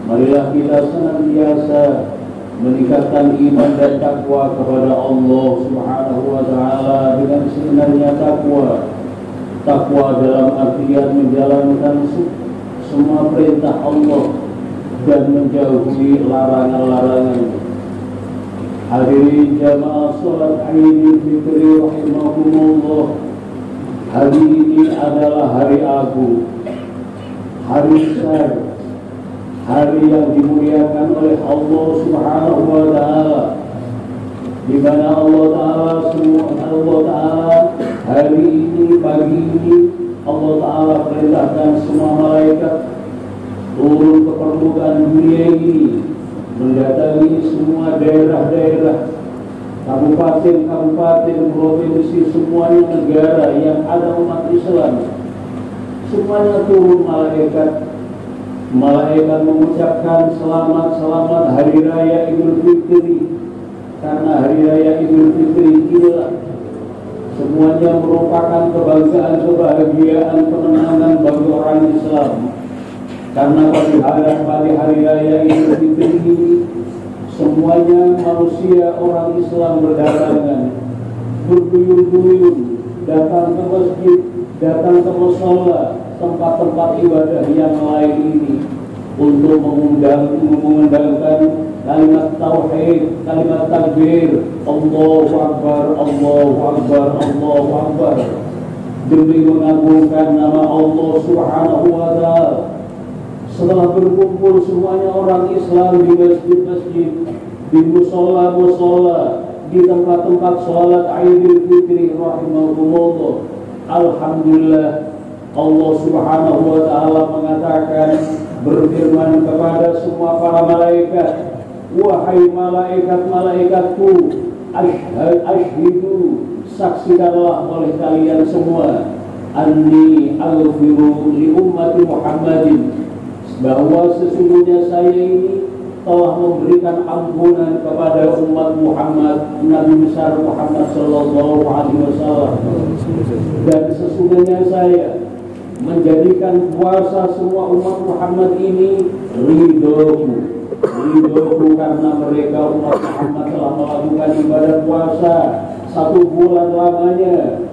Marilah kita senantiasa meningkatkan iman dan takwa kepada Allah Subhanahu wa Ta'ala dengan sebenarnya takwa. Takwa dalam artian menjalankan semua perintah Allah dan menjauhi larangan-larangan. Hadirin jamaah salat Idul Fitri rahimakumullah. Hari ini adalah hari agung, hari besar, hari yang dimuliakan oleh Allah Subhanahu wa Ta'ala, di mana Allah Ta'ala hari ini, pagi ini Allah Ta'ala perintahkan semua malaikat turun ke permukaan dunia ini, mendatangi semua daerah-daerah, kabupaten-kabupaten, provinsi, semuanya negara yang ada umat Islam. Semuanya turun malaikat mengucapkan selamat Hari Raya Idul Fitri. Karena Hari Raya Idul Fitri inilah semuanya merupakan kebanggaan, kebahagiaan, kemenangan bagi orang Islam. Karena pada Hari Raya Idul Fitri ini semuanya manusia orang Islam berdatangan, berduyun-duyun, datang ke masjid, datang ke mushola, tempat-tempat ibadah yang lain ini untuk mengundangkan kalimat tauhid, kalimat takbir, Allahu Akbar, Allahu Akbar, Allahu Akbar, demi mengagungkan nama Allah Subhanahu wa Ta'ala. Setelah berkumpul semuanya orang Islam di masjid-masjid, di musola-musola, di tempat-tempat sholat Idul Fitri rahimahumullah, alhamdulillah, Allah Subhanahu wa Ta'ala mengatakan, berfirman kepada semua para malaikat, wahai malaikat-malaikatku, ashhidu, saksikanlah oleh kalian semua, anni aghfiru li ummati Muhammadin, bahwa sesungguhnya saya ini telah memberikan ampunan kepada umat Muhammad, Nabi besar Muhammad sallallahu alaihi wasallam, dan sesungguhnya saya menjadikan puasa semua umat Muhammad ini ridhoku karena mereka umat Muhammad telah melakukan ibadah puasa 1 bulan lamanya.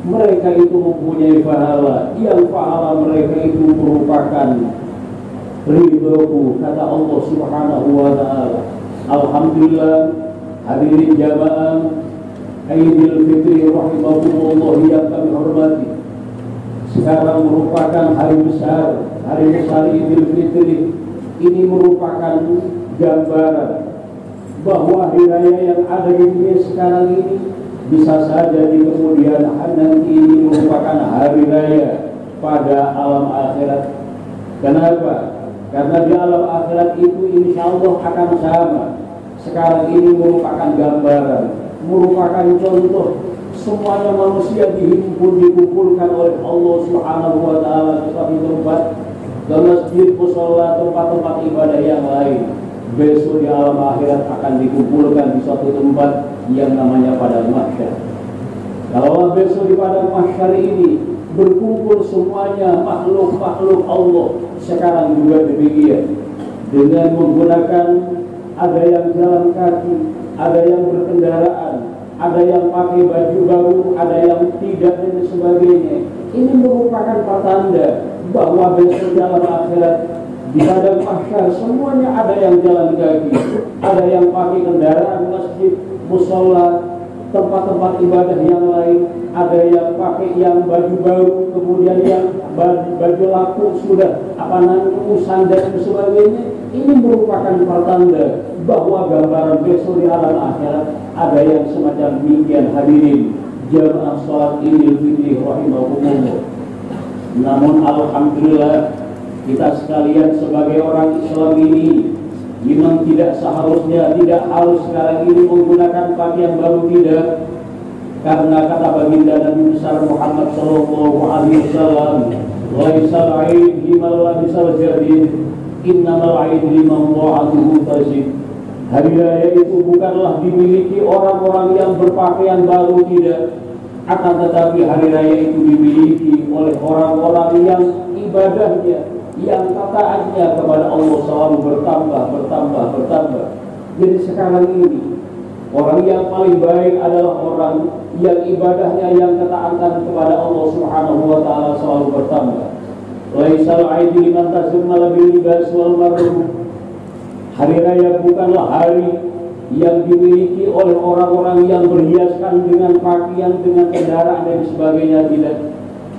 Mereka itu mempunyai pahala, yang pahala mereka itu merupakan ridhoku, kata Allah Subhanahu wa Ta'ala. Alhamdulillah, hadirin jamaah Idul Fitri rahimahumullah yang kami hormati. sekarang merupakan hari besar Idul Fitri. Ini merupakan gambaran bahwa hari raya yang ada di dunia sekarang ini bisa saja di kemudian nanti ini merupakan hari raya pada alam akhirat. Kenapa? Karena di alam akhirat itu insya Allah akan sama. Sekarang ini merupakan gambaran, merupakan contoh. Semuanya manusia dikumpulkan oleh Allah Subhanahu wa Ta'ala ke suatu tempat, ke masjid, mushola, tempat-tempat ibadah yang lain. Besok di alam akhirat akan dikumpulkan di suatu tempat yang namanya padang mahsyar. Kalau besok di padang mahsyar ini berkumpul semuanya makhluk-makhluk Allah, sekarang juga demikian, dengan menggunakan, ada yang jalan kaki, ada yang berkendaraan, ada yang pakai baju baru, ada yang tidak, dan sebagainya. Ini merupakan pertanda bahwa besok di alam akhirat di padang mahsyar semuanya ada yang jalan kaki, ada yang pakai kendaraan, masjid, mushola, tempat-tempat ibadah yang lain, ada yang pakai yang baju baru, kemudian yang baju laku sudah sandal dan sebagainya. Ini merupakan pertanda bahwa gambaran besok di alam akhirat ada yang semacam demikian. Hadirin jamaah salat Idul Fitri rahimahumullah. Namun alhamdulillah kita sekalian sebagai orang Islam ini memang tidak seharusnya, tidak harus sekarang ini menggunakan pakaian baru, tidak. Karena kata baginda Nabi besar Muhammad sallallahu alaihi wasallam, "Laisal 'aid liman labisal jadid, innamal 'aid liman dha'atuhu tazid." Hari raya itu bukanlah dimiliki orang-orang yang berpakaian baru, tidak. Akan tetapi hari raya itu dimiliki oleh orang-orang yang ibadahnya, yang taatnya kepada Allah selalu bertambah. Jadi sekarang ini orang yang paling baik adalah orang yang ibadahnya, yang ketaatan kepada Allah Subhanahu wa Ta'ala selalu bertambah. Laisal 'aidi liman tazamma bil libas wal marhum. Hari raya bukanlah hari yang dimiliki oleh orang-orang yang berhiaskan dengan pakaian, dengan kendaraan dan sebagainya, tidak.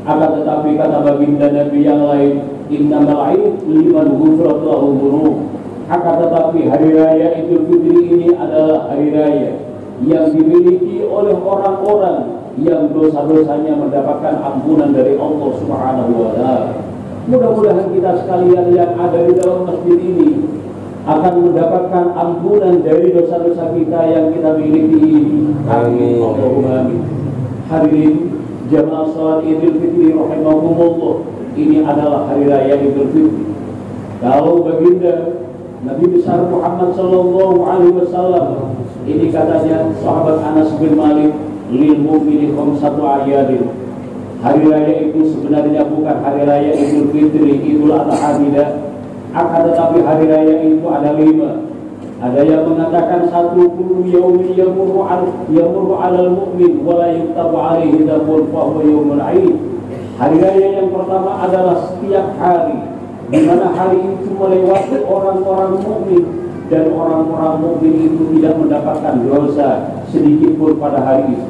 Akan tetapi kata baginda Nabi yang lain, innamal 'aid liman ghufrat lahu dzunub. Akan tetapi hari raya Idul Fitri ini adalah hari raya yang dimiliki oleh orang-orang yang dosa-dosanya mendapatkan ampunan dari Allah Subhanahu wa Ta'ala. Mudah-mudahan kita sekalian yang ada di dalam masjid ini akan mendapatkan ampunan dari dosa-dosa kita yang kita miliki ini. Amin. Allahumma amin. Hadirin jamaah salat Idul Fitri rahimahumullah, ini adalah hari raya Idul Fitri. Kalau baginda Nabi besar Muhammad sallallahu alaihi wasallam, ini katanya sahabat Anas bin Malik, lil mu'mini khamsatu ayadin. Hari raya itu sebenarnya bukan hari raya Idul Fitri, Idul Adha tidak. Akan tetapi hari raya itu ada 5. Ada yang mengatakan satu, kullu yaumin yamurru 'alal mu'min wa la yuktabu 'alaihi dhanbun fa huwa yaumul 'aid. Hari raya yang pertama adalah setiap hari, di mana hari itu melewati orang-orang mukmin, dan orang-orang mukmin itu tidak mendapatkan dosa sedikit pun pada hari itu.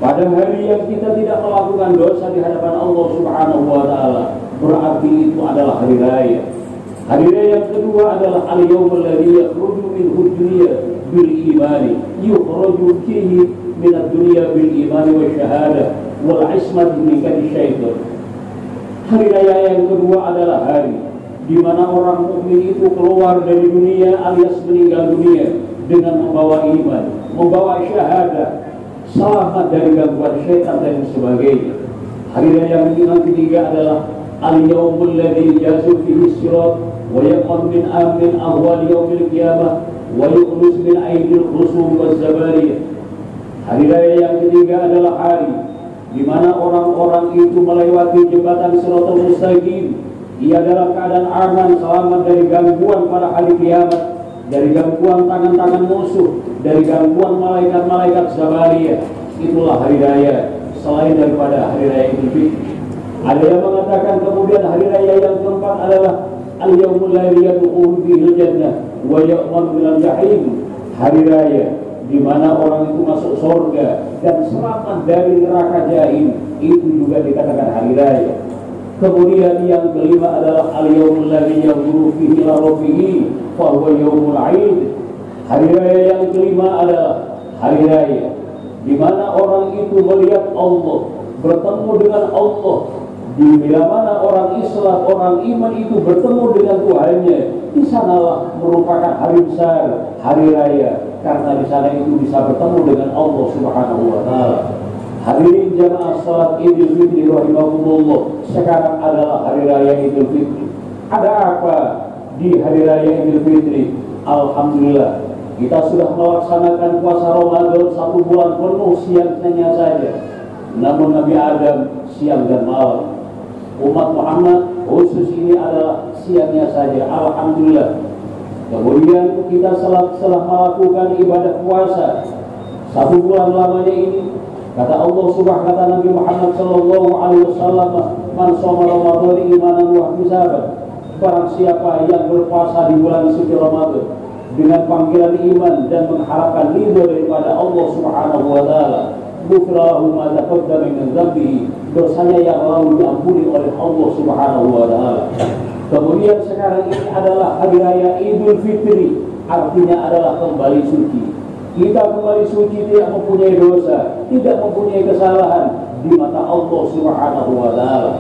Pada hari yang kita tidak melakukan dosa di hadapan Allah Subhanahu wa Ta'ala, berarti itu adalah hari raya. Hari raya yang kedua adalah al-yaumul ladzi yakhruju minhu dunya bil imani, yukhraju fihi min ad-dunya bil imani wa syahadah wal ismati min kadi syaitan. Hari raya yang kedua adalah hari di mana orang mukmin itu keluar dari dunia alias meninggal dunia dengan membawa iman, membawa syahadah, selamat dari gangguan syaitan dan sebagainya. Hari raya yang ketiga adalah al-yaumul ladzi yazu fihi sirat wa yaqam min amin ahwal yaumil qiyamah wa yukhrus min aidil khusum waz zabariyah. Hari raya yang ketiga adalah hari di mana orang-orang itu melewati jembatan Shiratal Mustaqim. Ia dalam keadaan aman, selamat dari gangguan pada hari kiamat, dari gangguan tangan-tangan musuh, dari gangguan malaikat-malaikat zabariyah. Itulah hari raya selain daripada hari raya Idul Fitri. Ada yang mengatakan kemudian hari raya yang keempat adalah al-yaumul ladzi yadkhulu fihi al-jannah wa ya'manu minal jahim. Hari raya di mana orang itu masuk surga dan selamat dari neraka jahim, itu juga dikatakan hari raya. Kemudian yang kelima adalah al-yaumul ladzi yanzuru fihi ila rabbih fa huwa yaumul 'id. Hari raya yang kelima adalah hari raya di mana orang itu melihat Allah, bertemu dengan Allah. Di mana orang Islam, orang iman itu bertemu dengan Tuhannya, di sanalah merupakan hari besar, hari raya, karena di sana itu bisa bertemu dengan Allah Subhanahu wa taala. Hadirin jamaah salat Idul Fitri rahimakumullah, sekarang adalah hari raya Idul Fitri. Ada apa di hari raya Idul Fitri? Alhamdulillah, kita sudah melaksanakan puasa Ramadan 1 bulan penuh siangnya saja. Namun Nabi Adam siang dan malam. Umat Muhammad khusus ini adalah siangnya saja. Alhamdulillah. Kemudian kita setelah melakukan ibadah puasa 1 bulan lamanya ini, kata Allah Subhanahu, kata Nabi Muhammad sallallahu alaihi wasallam, man shoma Ramadan imanan wa ihtisaban. Barang siapa yang berpuasa di bulan suci Ramadan dengan panggilan iman dan mengharapkan ridho daripada Allah Subhanahu wa taala, ghufrahu ma taqaddama min dzambihi, dosanya yang lalu diampuni oleh Allah Subhanahu wa taala. Kemudian sekarang ini adalah hari raya Idul Fitri, artinya adalah kembali suci. Kita kembali suci, tidak mempunyai dosa, tidak mempunyai kesalahan di mata Allah Subhanahu wa taala.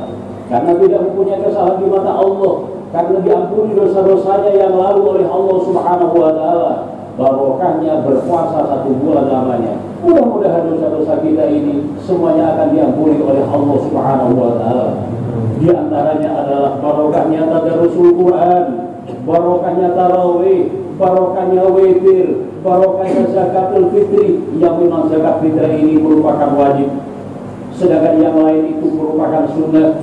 Karena tidak mempunyai kesalahan di mata Allah, karena diampuni dosa-dosanya yang lalu oleh Allah Subhanahu wa taala, barokahnya berpuasa 1 bulan lamanya. Mudah-mudahan dosa-dosa kita ini semuanya akan diampuni oleh Allah Subhanahu wa taala. Di antaranya adalah barokahnya tadarrusul Quran, barokahnya tarawih, barokahnya witir, barokahnya zakatul fitri, yang memang zakat fitrah ini merupakan wajib, sedangkan yang lain itu merupakan sunnah.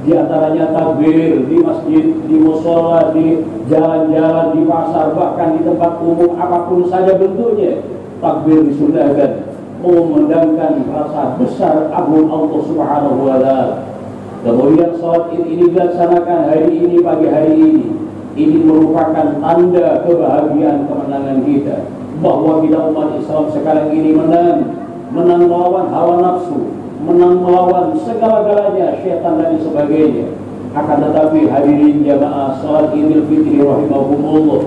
Di antaranya takbir di masjid, di mushola, di jalan-jalan, di pasar, bahkan di tempat umum apapun saja bentuknya, takbir disunnahkan, memandangkan rasa besar agung Allah Subhanahu wa taala. Kemudian salat ini dilaksanakan hari ini, pagi hari ini. Ini merupakan tanda kebahagiaan kemenangan kita, bahwa kita umat Islam sekarang ini menang melawan hawa nafsu, menang melawan segala-galanya syaitan dan sebagainya. Akan tetapi hadirin jamaah salat Idul Fitri rahimakumullah,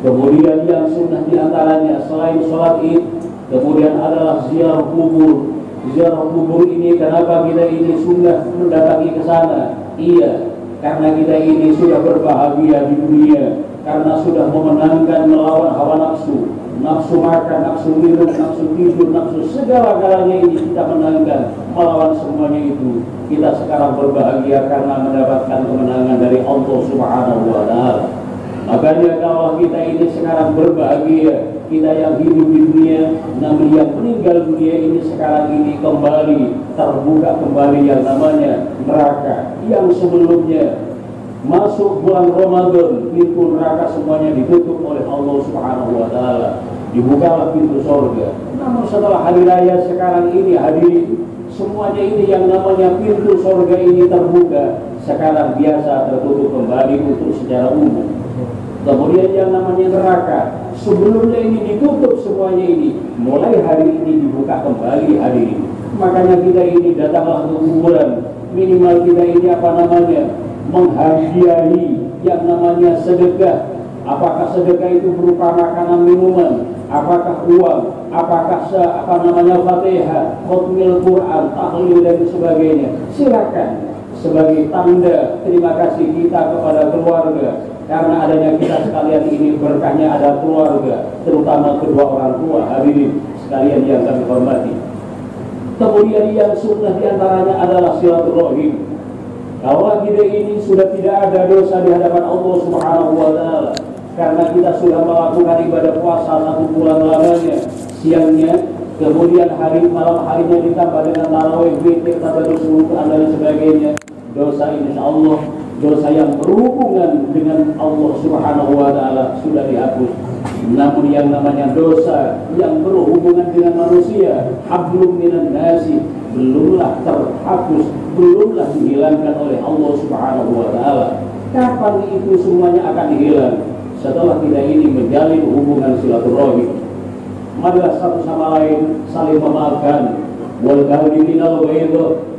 kemudian yang sunnah diantaranya selain salat Id, kemudian adalah ziarah kubur. Ziarah kubur ini kenapa kita ini sunnah mendatangi ke sana? Iya, karena kita ini sudah berbahagia di dunia, karena sudah memenangkan melawan hawa nafsu, nafsu makan, nafsu minum, nafsu tidur, nafsu segala-galanya ini kita menangkan, melawan semuanya itu. Kita sekarang berbahagia karena mendapatkan kemenangan dari Allah Subhanahu wa taala. Makanya kalau kita ini sekarang berbahagia, kita yang hidup di dunia, namun yang meninggal dunia ini sekarang ini kembali terbuka kembali yang namanya neraka. Yang sebelumnya masuk bulan Ramadan, pintu neraka semuanya ditutup oleh Allah Subhanahu wa taala, dibukalah pintu surga. Namun setelah hari raya sekarang ini hadirin, semuanya ini yang namanya pintu surga ini terbuka, sekarang biasa tertutup kembali untuk secara umum. Kemudian yang namanya neraka, sebelumnya ini ditutup semuanya ini, mulai hari ini dibuka kembali hadirin. Makanya kita ini datanglah ke kuburan, minimal kita ini menghadiahi yang namanya sedekah. Apakah sedekah itu berupa makanan minuman, apakah uang, apakah Fatihah, khutmil Quran, tahlil dan sebagainya. Silakan sebagai tanda terima kasih kita kepada keluarga, karena adanya kita sekalian ini berkahnya ada keluarga, terutama kedua orang tua hadirin sekalian yang kami hormati. Kemudian yang sunnah diantaranya adalah silaturahim. Kalau kita ini sudah tidak ada dosa di hadapan Allah Subhanahu wa taala, karena kita sudah melakukan ibadah puasa 1 bulan lamanya, siangnya, kemudian malam harinya ditambah dengan tarawih, witir, tadarrusul Quran dan sebagainya, dosa insya Allah, dosa yang berhubungan dengan Allah Subhanahu wa taala sudah dihapus. Namun yang namanya dosa yang berhubungan dengan manusia, hablum minan nasi, belumlah terhapus, belumlah dihilangkan oleh Allah Subhanahu wa taala. Kapan itu semuanya akan hilang? Setelah kita ini menjalin hubungan silaturahim. Marilah satu sama lain saling memaafkan. Wal kadhiminal ghaidh,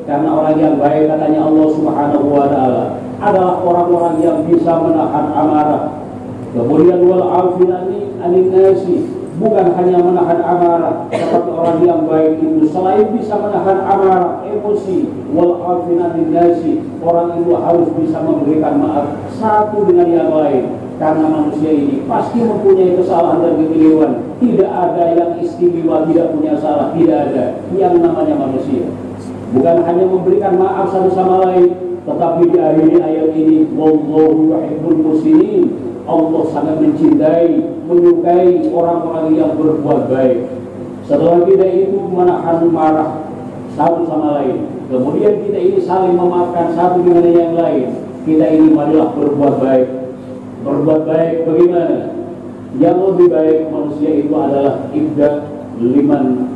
Karena orang yang baik, katanya Allah Subhanahu wa Ta'ala, adalah orang-orang yang bisa menahan amarah. Kemudian wal afina anin nasi, bukan hanya menahan amarah, tetapi orang yang baik itu selain bisa menahan amarah, emosi, wal afina anin nasi, orang itu harus bisa memberikan maaf satu dengan yang lain. Karena manusia ini pasti mempunyai kesalahan dan kekeliruan. Tidak ada yang istimewa, tidak punya salah, tidak ada. Yang namanya manusia. Bukan hanya memberikan maaf satu sama lain, tetapi di akhir ayat ini, wallahu yuhibbul muhsinin. Allah sangat mencintai, menyukai orang-orang yang berbuat baik. Setelah kita itu menahan marah satu sama lain, kemudian kita ini saling memaafkan satu dengan yang lain, kita ini marilah berbuat baik. Berbuat baik bagaimana? Yang lebih baik manusia itu adalah ibda liman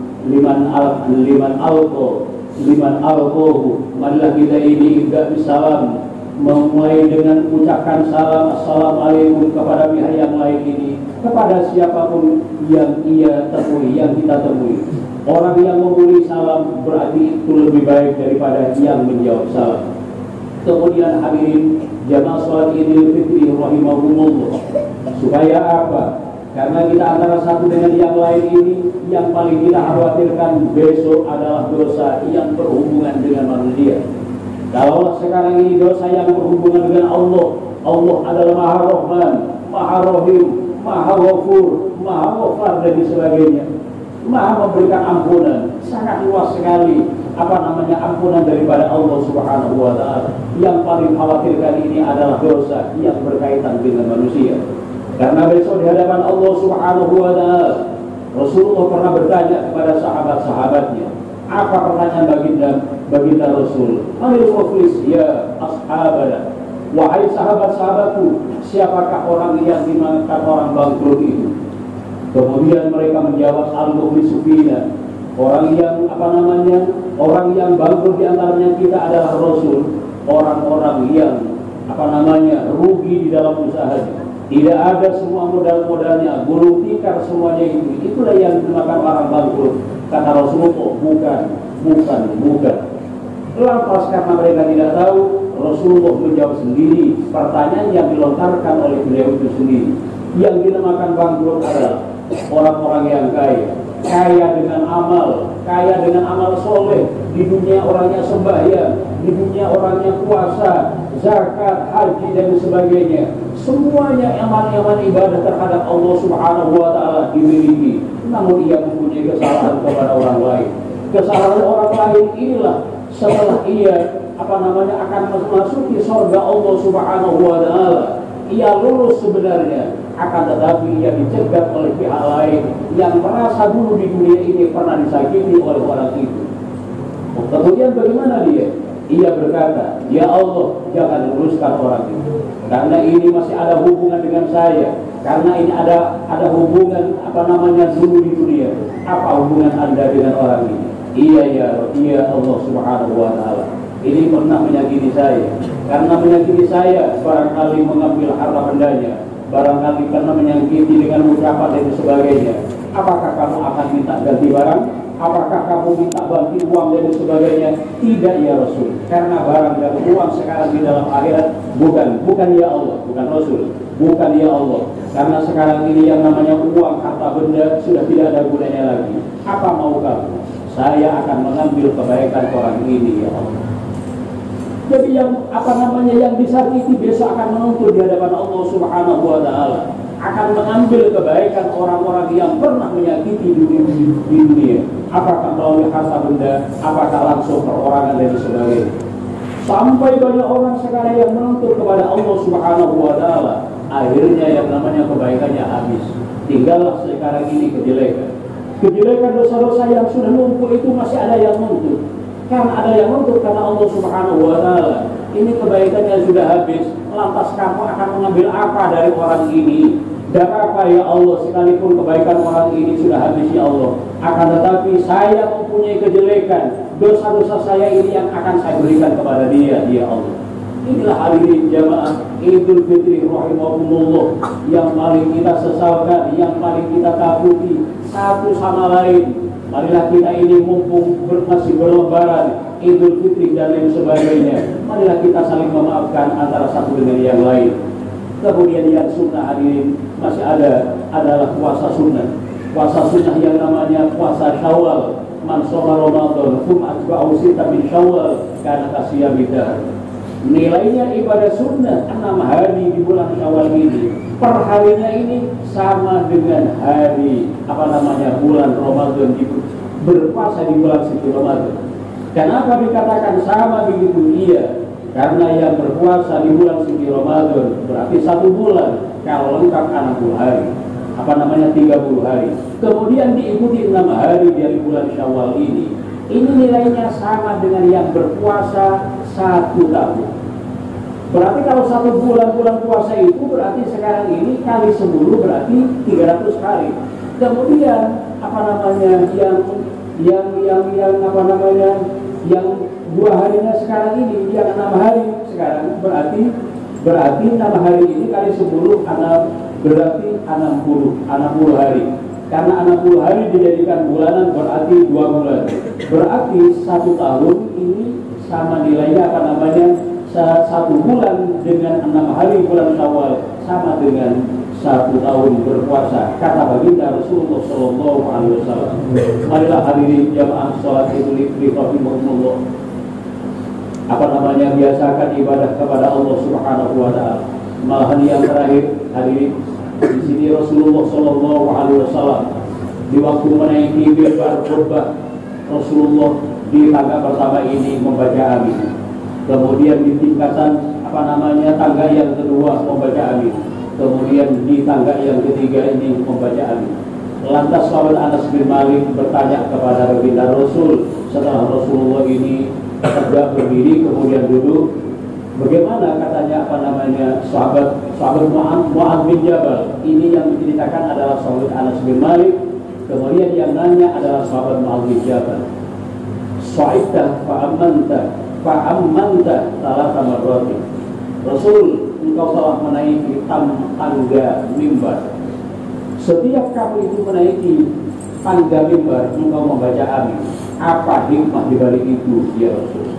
alqahu. Marilah kita ini ibda bisalam, memulai dengan ucapan salam, assalamualaikum kepada pihak yang lain ini, kepada siapapun yang ia temui, yang kita temui. Orang yang memberi salam berarti itu lebih baik daripada yang menjawab salam. Kemudian hadirin jamaah sholat Idul Fitri rahimahumullah. Supaya apa? Karena kita antara satu dengan yang lain ini, yang paling kita khawatirkan besok adalah dosa yang berhubungan dengan manusia. Kalau sekarang ini dosa yang berhubungan dengan Allah, Allah adalah Maha Rahman, Maha Rahim, Maha Ghafur, Maha Ghafar dan sebagainya. Maha memberikan ampunan, sangat luas sekali ampunan daripada Allah Subhanahu wa Ta'ala. Yang paling khawatirkan ini adalah dosa yang berkaitan dengan manusia. Karena besok di hadapan Allah Subhanahu wa Ta'ala, Rasulullah pernah bertanya kepada sahabat-sahabatnya. Apa pertanyaan baginda Rasul? Manil muflis ya ashabana. Wahai sahabat-sahabatku, siapakah orang yang dimakan orang bangkrut itu? Kemudian mereka menjawab al-muflisu fina. Orang yang orang yang bangkrut di antaranya kita adalah Rasul. Orang-orang yang rugi di dalam usahanya. Tidak ada semua modal-modalnya, gulung tikar semuanya itu. Itulah yang dimakan orang bangkrut. Kata Rasulullah, bukan. Lantas karena mereka tidak tahu, Rasulullah menjawab sendiri pertanyaan yang dilontarkan oleh beliau itu sendiri. Yang dinamakan bangkrut adalah orang-orang yang kaya dengan amal soleh. Di dunia orangnya sembahyang, di dunia orangnya puasa, zakat, haji dan sebagainya. Semuanya amal-amal ibadah terhadap Allah Subhanahu wa Ta'ala dimiliki. Namun ia mempunyai kesalahan kepada orang lain. Kesalahan orang lain inilah setelah ia akan memasuki surga Allah Subhanahu wa Ta'ala. Ia lulus sebenarnya, akan tetapi ia dicegat oleh pihak lain yang merasa dulu di dunia ini pernah disakiti oleh orang itu. Kemudian bagaimana dia? Ia berkata, ya Allah, jangan luruskan orang itu, karena ini masih ada hubungan dengan saya. Karena ini ada hubungan dulu di dunia. Apa hubungan Anda dengan orang ini? Iya Allah Subhanahu wa Ta'ala, ini pernah menyakiti saya. Karena menyakiti saya, barangkali mengambil harta bendanya, barangkali karena menyakiti dengan ucapan dan sebagainya. Apakah kamu akan minta ganti barang? Apakah kamu minta ganti uang dan sebagainya? Tidak ya Rasul. Karena barang dan uang sekarang di dalam akhirat bukan ya Allah, bukan Rasul, bukan ya Allah. Karena sekarang ini yang namanya uang, harta benda sudah tidak ada gunanya lagi. Apa mau kamu? Saya akan mengambil kebaikan orang ini ya Allah. Jadi yang disakiti besok akan menuntut di hadapan Allah Subhanahu wa Ta'ala, akan mengambil kebaikan orang-orang yang pernah menyakiti di dunia. Apakah melalui harta benda, apakah langsung perorangan dan sebagainya. Sampai banyak orang sekarang yang menuntut kepada Allah Subhanahu wa Ta'ala, akhirnya yang namanya kebaikannya habis. Tinggallah sekarang ini kejelekan dosa-dosa yang sudah numpuk itu masih ada yang nuntut. Karena ada yang nuntut karena Allah Subhanahu wa Ta'ala, ini kebaikannya sudah habis, lantas kamu akan mengambil apa dari orang ini? Dan apa ya Allah, sekalipun kebaikan orang ini sudah habis ya Allah, akan tetapi saya mempunyai kejelekan, dosa-dosa saya ini yang akan saya berikan kepada dia ya Allah. Inilah hadirin jamaah Idul Fitri rahimahumullah, yang paling kita sesalkan, yang paling kita takuti satu sama lain. Marilah kita ini mumpung masih berlebaran, Idul Fitri dan lain sebagainya, marilah kita saling memaafkan antara satu dengan yang lain. Kemudian yang sunnah hadirin masih ada adalah puasa sunnah. Puasa sunnah yang namanya puasa Syawal. Man shoma Ramadan tsumma atba'ahu sitta min Syawal kana kasiyamid dahr. Nilainya ibadah sunnah 6 hari di bulan Syawal ini, per harinya ini sama dengan hari bulan Ramadan, berpuasa di bulan suci Ramadan. Kenapa dikatakan sama begitu? Iya, karena yang berpuasa di bulan suci Ramadan berarti 1 bulan, kalau lengkap 60 hari, 30 hari. Kemudian diikuti 6 hari dari bulan Syawal ini. Ini nilainya sama dengan yang berpuasa 1 tahun. Berarti kalau 1 bulan puasa itu berarti sekarang ini kali 10 berarti 300 hari. Kemudian yang 2 harinya sekarang ini, yang 6 hari sekarang berarti 6 hari ini kali 10 berarti 60 hari. Karena 60 hari dijadikan bulanan berarti 2 bulan. Berarti 1 tahun ini sama nilainya 1 bulan dengan 6 hari bulan Syawal sama dengan 1 tahun berpuasa, kata baginda Rasulullah Shallallahu Alaihi Wasallam. Marilah hadirin jamaah sholat Idul Fitri rahimahumullah, biasakan ibadah kepada Allah Subhanahu Wa Taala. Malahan yang terakhir hadirin, di sini Rasulullah Shallallahu Alaihi Wasallam di waktu menaiki mimbar khutbah, Rasulullah di tangga pertama ini membaca amin. Kemudian di tingkatan tangga yang kedua membaca amin. Kemudian di tangga yang ketiga ini membaca amin. Lantas sahabat Anas bin Malik bertanya kepada baginda Rasul setelah Rasulullah ini tegak berdiri kemudian duduk, bagaimana katanya sahabat Mu'adz bin Jabal ini yang menceritakan adalah sahabat Anas bin Malik, kemudian yang nanya adalah sahabat Mu'adz bin Jabal. Sa'idta fa'ammanta salah sama roti. Rasul, engkau telah menaiki tangga mimbar. Setiap kamu itu menaiki tangga mimbar, engkau membaca amin. Apa hikmah di balik itu, ya Rasul?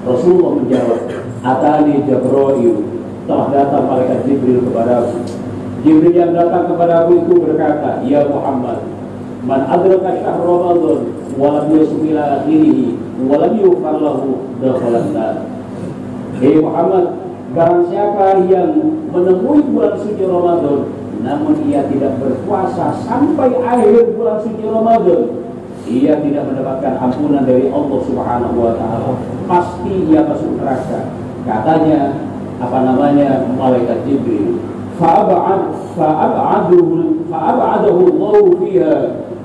Rasulullah menjawab, Atani Jibril, telah datang malaikat Jibril kepadaku. Jibril yang datang kepadaku itu berkata, Ya Muhammad, man adraka syahr Ramadan walam yusum ila akhirih walam yughfar lahu dakhalan nar. Hei Muhammad, barang siapa yang menemui bulan suci Ramadan namun ia tidak berpuasa sampai akhir bulan suci Ramadan, ia tidak mendapatkan ampunan dari Allah Subhanahu Wa Taala, pasti ia masuk neraka. Katanya malaikat Jibril, fa'ab'adahu Allah fiha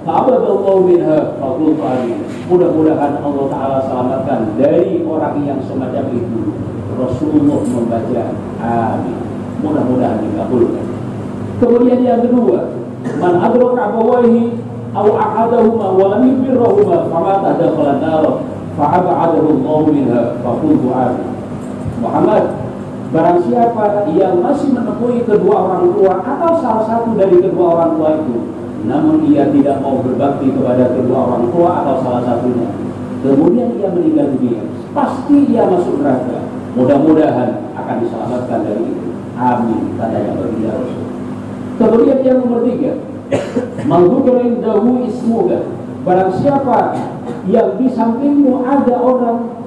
fa'abadallahu minha faqultu amin. Mudah-mudahan Allah Ta'ala selamatkan dari orang yang semacam itu. Rasulullah membaca amin, mudah-mudahan dikabulkan. Kemudian yang kedua, man adraka abawaihi aw ahadahuma wa lam yubirrahuma famata dakhala an-nar fa'ab'adahu Allah minha faqultu amin. Muhammad, barang siapa yang masih menemui kedua orang tua atau salah satu dari kedua orang tua itu, namun ia tidak mau berbakti kepada kedua orang tua atau salah satunya, kemudian ia meninggal dunia, pasti ia masuk neraka. Mudah-mudahan akan diselamatkan dari itu. Amin, katanya baginda Rasul. Kemudian yang nomor 3, Mangdukarin dahu ismuga, barang siapa yang di sampingmu ada orang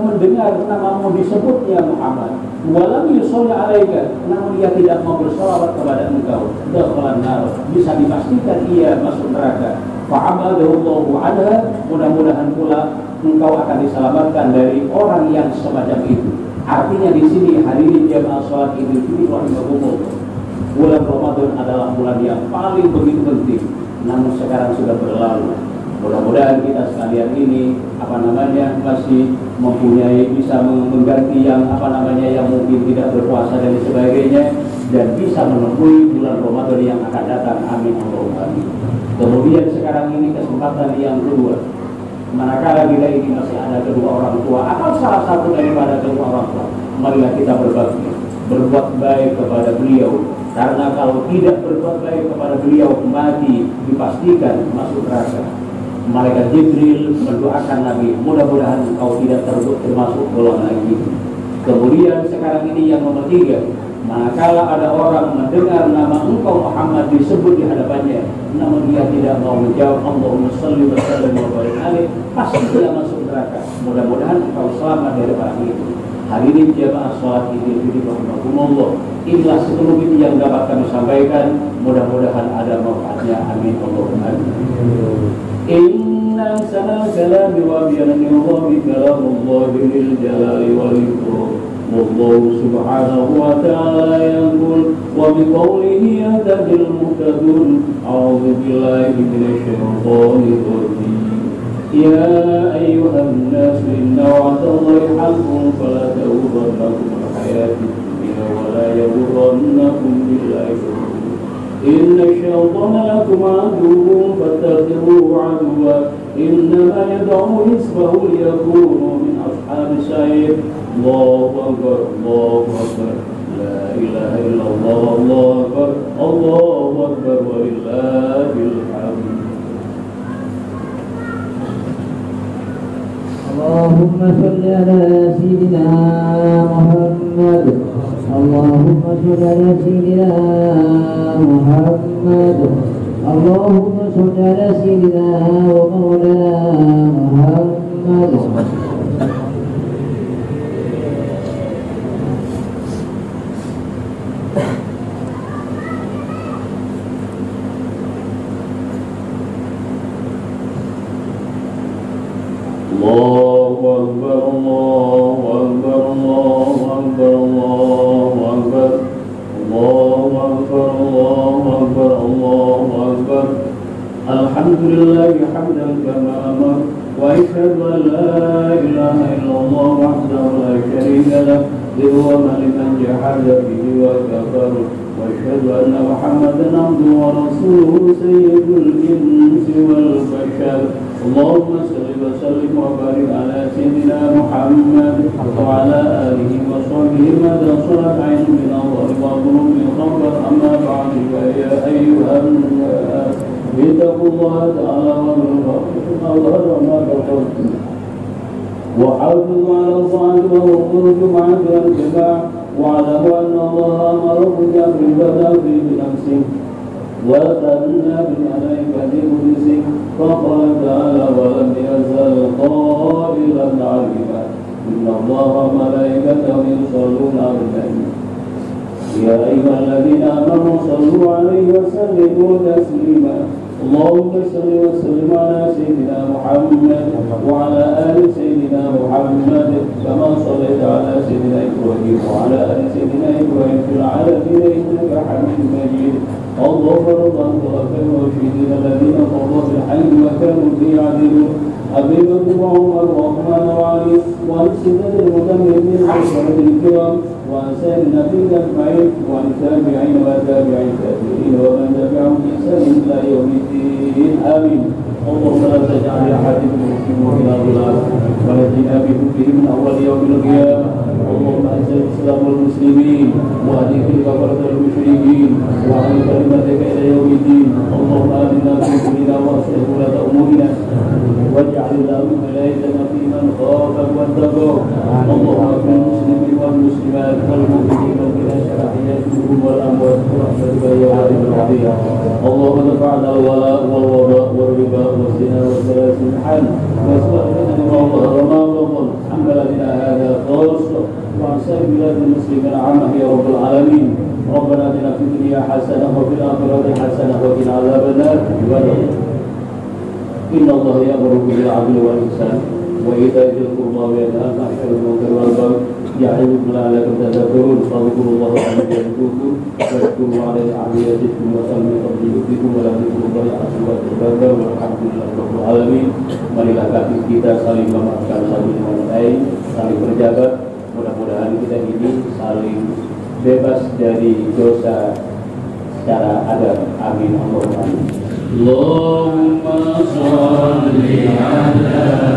mendengar namamu disebutnya Muhammad, walam yusolli alaika, namun ia tidak mau bersolawat kepada engkau, dakhalan nar, bisa dipastikan ia masuk neraka. Fa'amadahullahu anha, mudah-mudahan pula engkau akan diselamatkan dari orang yang semacam itu. Artinya di sini hadirin jamaah salat Idul Fitri rahimahumullah, bulan Ramadan adalah bulan yang paling begitu penting, namun sekarang sudah berlalu. Mudah-mudahan kita sekalian ini masih mempunyai, bisa mengganti yang yang mungkin tidak berpuasa dan sebagainya, dan bisa menemui bulan Ramadan yang akan datang. Amin Allahumma amin. Kemudian sekarang ini kesempatan yang kedua, manakala bila ini masih ada kedua orang tua atau salah satu daripada kedua orang tua, marilah kita berbakti, berbuat baik kepada beliau, karena kalau tidak berbuat baik kepada beliau, mati dipastikan masuk neraka. malaikat Jibril mendoakan Nabi, mudah-mudahan engkau tidak termasuk golongan itu. Kemudian sekarang ini yang nomor 3, manakala ada orang mendengar nama engkau Muhammad disebut di hadapannya, namun dia tidak mau menjawab Allahumma shalli wa sallim wa barik alaihi, pasti tidak masuk neraka. Mudah-mudahan engkau selamat dari orang itu. Hadirin jamaah salat Idul Fitri rahimakumullah. Inilah seluruh yang dapat kami sampaikan. Mudah-mudahan ada manfaatnya. Amin Allahumma amin. Inna sana kalami wa biyanani wa bi kalamullahi lil jalali wal ikram. Wallahu subhanahu wa ta'ala yaqul wa bi qawlihi yahtadil muhtadun. A'udzu billahi minasy syaithanir rajim. Ya ayyuhan nas inna wa'dallahi haqqun fala taghurrannakum al-hayatid dunya wa la yaghurrannakum billahi ghurur. Inna asy-syaitana lakum 'aduwwun fattakhidhuhu 'aduwwan innama yad'u hizbahu liyakunu min ashabis sa'ir. Allahu akbar, Allahu akbar, la ilaha illallah, Allahu akbar, Allahu akbar walillahil hamd. اللهم صل على سيدنا محمد. اللهم صل على سيدنا محمد. اللهم صل على سيدنا ومولانا محمد. Allahu akbar, Allahu akbar, Allahu akbar, Allahu akbar, Allahu akbar, Allahu akbar, Allahu akbar. Alhamdulillahi hamdan kama amar wa asyhadu an la ilaha illallah wahdahu la syarika lah wa liman jahada bihi wa kafar wa asyhadu anna Muhammadan abduhu wa rasuluhu sayyidul insi wal bashar. Allahumma salli wa sallim wa barik ala sayyidina Muhammad wa ala alihi wa sahbihi ma dasalat ainu min Allah wa dhulumi khamar amma ba'du ya ayyuhan nas ittaqullaha ta'ala wa وحافظوا على الطاعة وخرجوا مع الجماعة واعلموا أن الله أمركم بأمر بدأ فيه بنفسه وثنى بالملائكة قدسه فقال تعالى ولم يزل قائلا عليما إن الله وملائكته يصلون على النبي يا أيها الذين آمنوا صلوا عليه وسلموا تسليما اللهم صل وسلم على سيدنا محمد وعلى آل سيدنا محمد كما صليت على سيدنا إبراهيم وعلى آل سيدنا إبراهيم في العالمين إنك حميد مجيد. اللهم رب الخلفاء الراشدين الذين قضوا بالحي وكانوا به يعدلون أبي بكر وعمر وعثمان وعلي وعن السادة المتميزين والصحابة الكرام وعن سائر النبيين أجمعين وعن التابعين وتابعين التابعين ومن تبعهم بإحسان إلى يوم الدين آمين. اللهم لا تجعل لأحد مسلم إلى ضلال ونجنا بحبه من أول يوم القيامة. اللهم أعز الإسلام والمسلمين وأهلك الكفرة المشركين وأعل كلمتك إلى يوم الدين. اللهم آمنا في كلنا وأصلح ولاة أمورنا واجعل اللهم ولايتنا في من خافك واتقاك. اللهم اغفر المسلمين والمسلمات والمؤمنين والمؤمنات احيائهم والاموات برحمتك يا ارحم الراحمين. اللهم ارفع عنا الولاء والوباء والربا والزنا والسلاسل الحل واسمع لنا ما ظهر ما بطن عن بلدنا هذا خاصه وعن سائر بلاد المسلمين عامه يا رب العالمين. ربنا اتنا في الدنيا حسنه وفي الاخره حسنه وقنا عذاب النار. إن الله يأمر بالعدل والإحسان وإيتاء ذي القربى وينهى عن الفحشاء والمنكر والبغي يعظكم لعلكم تذكرون. فاذكروا الله العظيم يذكركم واشكروا على نعمه يزدكم وسلم من فضله يؤتكم ولذكر الله أكبر وتذكر والحمد لله رب العالمين. Marilah kami kita saling memaafkan, saling mengenai, saling berjabat. Mudah-mudahan kita ini saling bebas dari dosa secara adab. Amin Allahumma amin. اللهم صل على